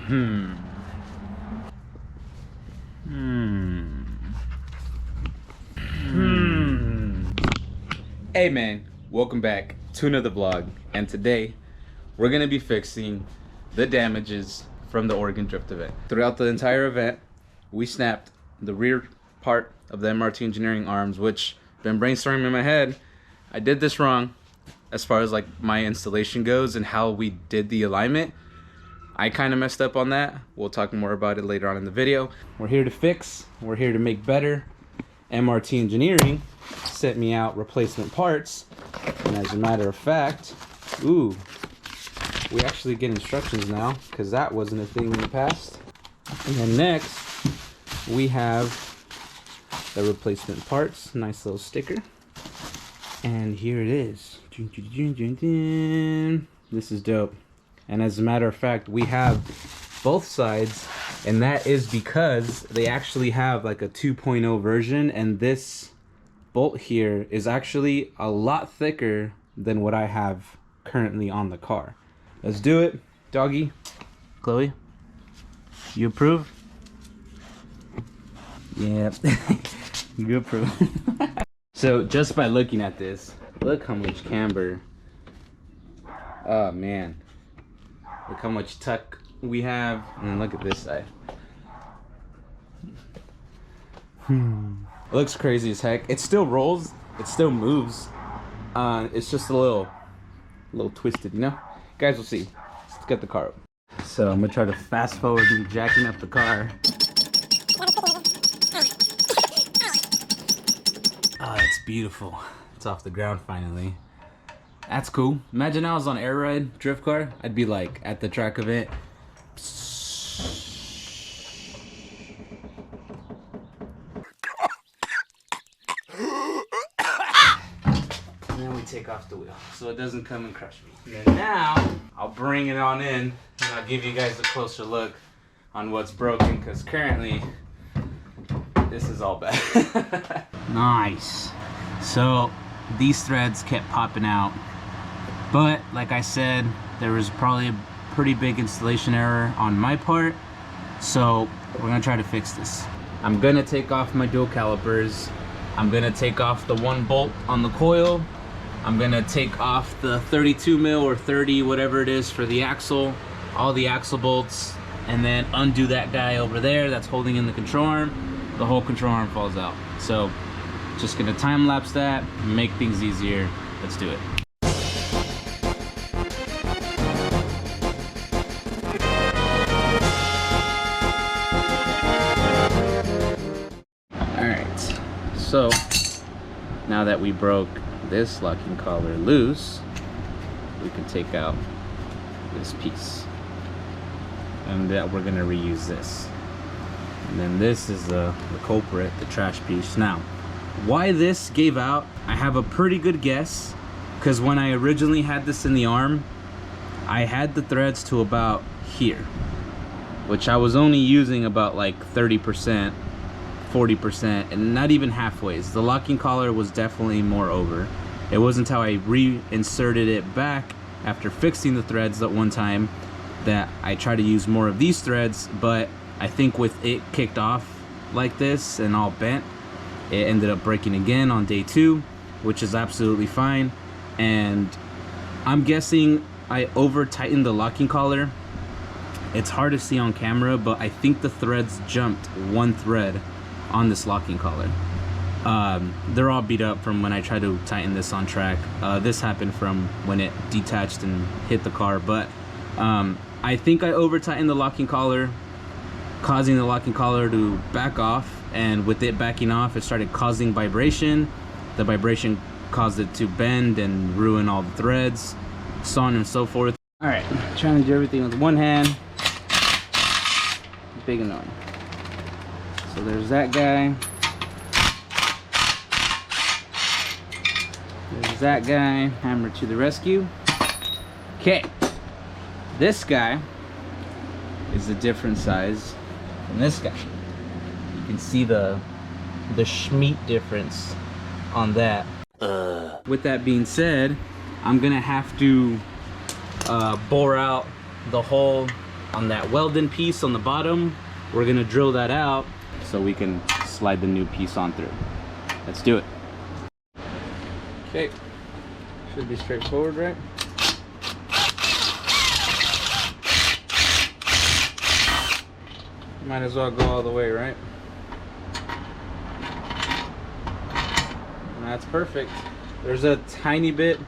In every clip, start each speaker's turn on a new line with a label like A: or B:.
A: Hey man, welcome back to another vlog, and today we're gonna be fixing the damages from the Oregon Drift event. Throughout the entire event, we snapped the rear part of the MRT engineering arms, which been brainstorming in my head. I did this wrong as far as like my installation goes and how we did the alignment. I kind of messed up on that. We'll talk more about it later on in the video. We're here to fix, we're here to make better. MRT engineering sent me out replacement parts, and as a matter of fact, we actually get instructions now, because that wasn't a thing in the past. And then next we have the replacement parts, nice little sticker, and here it is. This is dope. And as a matter of fact, we have both sides, and that is because they actually have like a 2.0 version, and this bolt here is actually a lot thicker than what I have currently on the car. Let's do it. Doggy, Chloe, you approve? Yeah. You approve. So just by looking at this, look how much camber. Oh man, look how much tuck we have, and then look at this side. It looks crazy as heck. It still rolls, it still moves. It's just a little twisted, you know. Guys, we'll see. Let's get the car up. So I'm gonna try to fast forward and jacking up the car. Oh, it's beautiful. It's off the ground finally. That's cool. Imagine I was on air ride drift car. I'd be like at the track event. And then we take off the wheel so it doesn't come and crush me. And then now I'll bring it on in and I'll give you guys a closer look on what's broken, because currently this is all bad. Nice. So these threads kept popping out, but like I said, there was probably a pretty big installation error on my part, so we're gonna try to fix this. I'm gonna take off my dual calipers. I'm gonna take off the one bolt on the coil. I'm gonna take off the 32 mil or 30, whatever it is, for the axle, all the axle bolts, and then undo that guy over there that's holding in the control arm. The whole control arm falls out. So just gonna time lapse that, make things easier. Let's do it. Alright, so now that we broke this locking collar loose, we can take out this piece, and that we're gonna reuse this. And then this is the culprit, the trash piece. Now, why this gave out, I have a pretty good guess, because when I originally had this in the arm, I had the threads to about here, which I was only using about like 30%, 40%, and not even halfway. The locking collar was definitely more over. It wasn't until I reinserted it back after fixing the threads that one time that I tried to use more of these threads, but I think with it kicked off like this and all bent, it ended up breaking again on day 2, which is absolutely fine. And I'm guessing I over tightened the locking collar. It's hard to see on camera, but I think the threads jumped one thread on this locking collar. They're all beat up from when I tried to tighten this on track. This happened from when it detached and hit the car, but I think I over tightened the locking collar, causing the locking collar to back off, and with it backing off, it started causing vibration. The vibration caused it to bend and ruin all the threads, so on and so forth. All right, trying to do everything with one hand. Big annoying. So there's that guy. There's that guy. Hammer to the rescue. Okay, this guy is a different size from this guy. You can see the schmeat difference on that. With that being said, I'm gonna have to bore out the hole on that welding piece on the bottom. We're gonna drill that out so we can slide the new piece on through. Let's do it. Okay, should be straightforward, right? Might as well go all the way, right? That's perfect. There's a tiny bit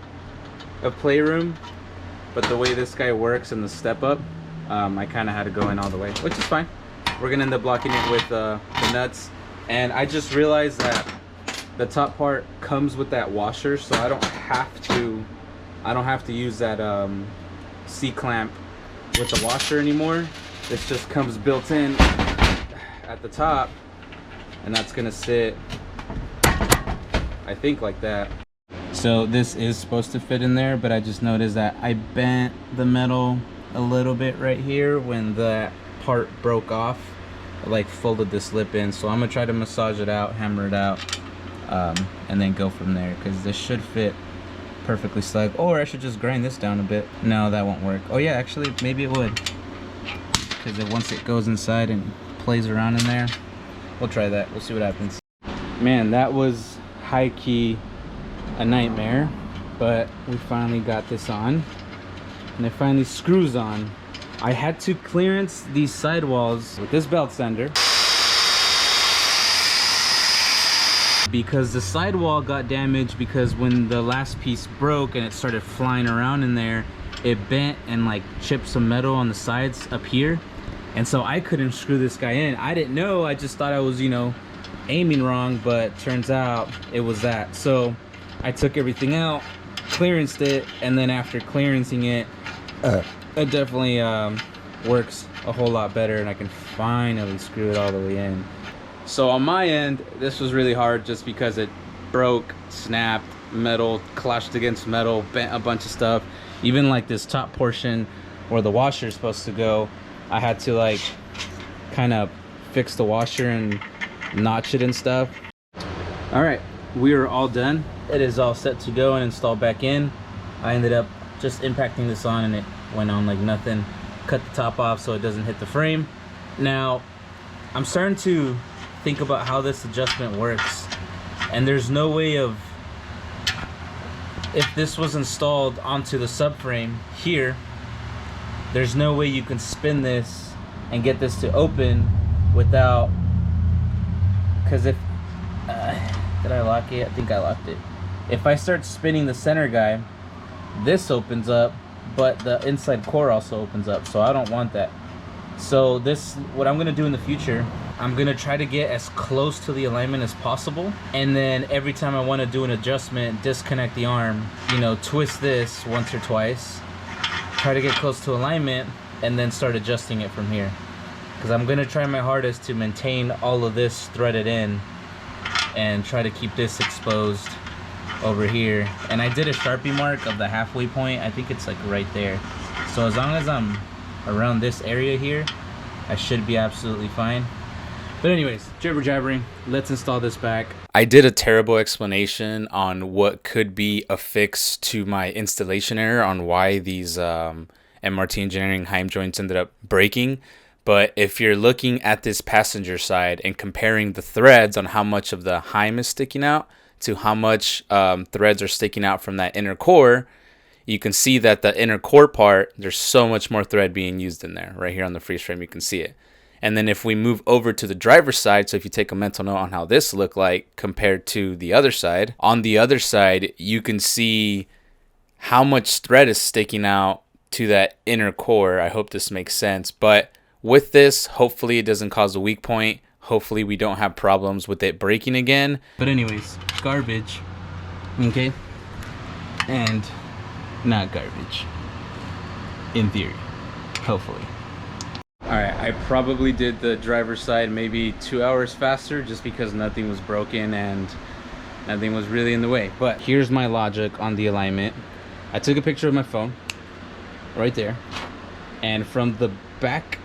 A: of playroom, but the way this guy works and the step up, I kind of had to go in all the way, which is fine. We're gonna end up blocking it with the nuts. And I just realized that the top part comes with that washer, so I don't have to use that C-clamp with the washer anymore. This just comes built in at the top, and that's gonna sit, I think, like that. So this is supposed to fit in there, but I just noticed that I bent the metal a little bit right here when that part broke off. I like folded this lip in, so I'm gonna try to massage it out, hammer it out, and then go from there, because this should fit perfectly snug. Or I should just grind this down a bit. No, that won't work. Oh yeah, actually maybe it would, because once it goes inside and plays around in there, we'll try that. We'll see what happens. Man, that was high-key a nightmare, but we finally got this on, and it finally screws on. I had to clearance these sidewalls with this belt sander because the sidewall got damaged, because when the last piece broke and it started flying around in there, it bent and like chipped some metal on the sides up here, and so I couldn't screw this guy in. I didn't know, I just thought I was, you know, aiming wrong, but turns out it was that. So I took everything out, clearanced it, and then after clearancing it, it definitely works a whole lot better, and I can finally screw it all the way in. So on my end, this was really hard just because it broke, snapped, metal clashed against metal, bent a bunch of stuff. Even like this top portion where the washer is supposed to go, I had to like kind of fix the washer and notch it and stuff. All right, we are all done. It is all set to go and install back in. I ended up just impacting this on, and it went on like nothing. Cut the top off so it doesn't hit the frame. Now I'm starting to think about how this adjustment works, and there's no way of, if this was installed onto the subframe here, there's no way you can spin this and get this to open without, because if did I lock it? I think I locked it. If I start spinning the center guy, this opens up, but the inside core also opens up, so I don't want that. So this, what I'm gonna do in the future, I'm gonna try to get as close to the alignment as possible, and then every time I want to do an adjustment, disconnect the arm, you know, twist this once or twice, try to get close to alignment, and then start adjusting it from here, because I'm gonna try my hardest to maintain all of this threaded in and try to keep this exposed over here. And I did a Sharpie mark of the halfway point. I think it's like right there. So as long as I'm around this area here, I should be absolutely fine. But anyways, jibber jabbering, let's install this back. I did a terrible explanation on what could be a fix to my installation error on why these MRT Engineering Heim joints ended up breaking. But if you're looking at this passenger side and comparing the threads on how much of the Heim is sticking out to how much threads are sticking out from that inner core, you can see that the inner core part, there's so much more thread being used in there. Right here on the freeze frame, you can see it. And then if we move over to the driver's side, so if you take a mental note on how this looked like compared to the other side, on the other side, you can see how much thread is sticking out to that inner core. I hope this makes sense. But with this, hopefully it doesn't cause a weak point. Hopefully we don't have problems with it breaking again. But anyways, garbage, okay? And not garbage, in theory, hopefully. All right, I probably did the driver's side maybe 2 hours faster just because nothing was broken and nothing was really in the way. But here's my logic on the alignment. I took a picture of my phone right there, and from the back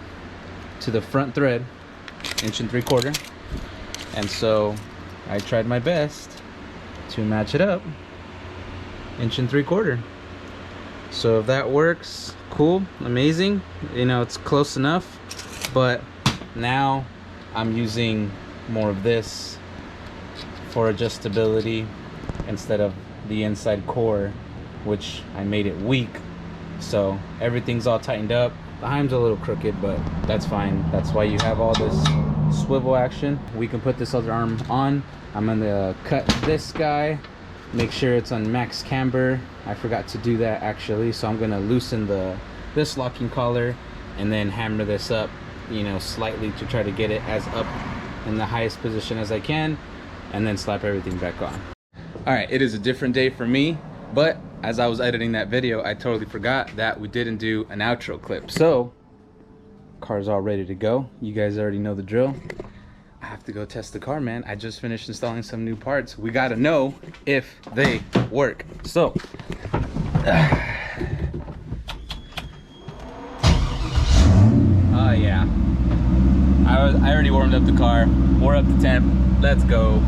A: to the front thread, 1 3/4 inches. And so I tried my best to match it up, 1 3/4 inches. So if that works, cool, amazing. You know, it's close enough. But now I'm using more of this for adjustability instead of the inside core, which I made it weak. So everything's all tightened up. The heim's a little crooked, but that's fine. That's why you have all this swivel action. We can put this other arm on. I'm gonna cut this guy, make sure it's on max camber. I forgot to do that actually, so I'm gonna loosen this locking collar and then hammer this up, you know, slightly to try to get it as up in the highest position as I can, and then slap everything back on. All right, it is a different day for me, but as I was editing that video, I totally forgot that we didn't do an outro clip. So, car's all ready to go. You guys already know the drill. I have to go test the car, man. I just finished installing some new parts. We gotta know if they work. So, yeah. I already warmed up the car. We're up to temp. Let's go.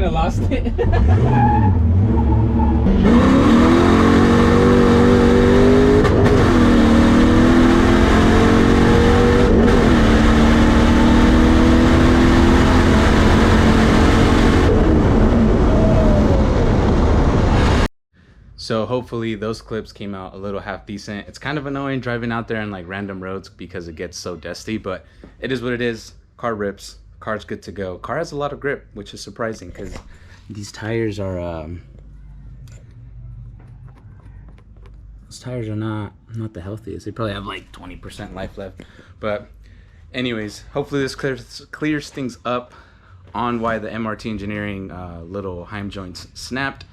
A: Lost it. So hopefully those clips came out a little half decent. It's kind of annoying driving out there in like random roads because it gets so dusty, but it is what it is. Car rips. Car's good to go. Car has a lot of grip, which is surprising because these tires are not the healthiest. They probably have like 20% life left. But anyways, hopefully this clears things up on why the MRT Engineering little heim joints snapped.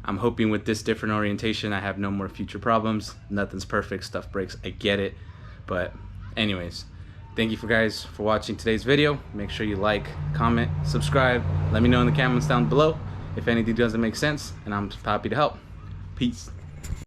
A: I'm hoping with this different orientation I have no more future problems. Nothing's perfect, stuff breaks, I get it. But anyways, thank you guys for watching today's video. Make sure you like, comment, subscribe. Let me know in the comments down below if anything doesn't make sense, and I'm happy to help. Peace.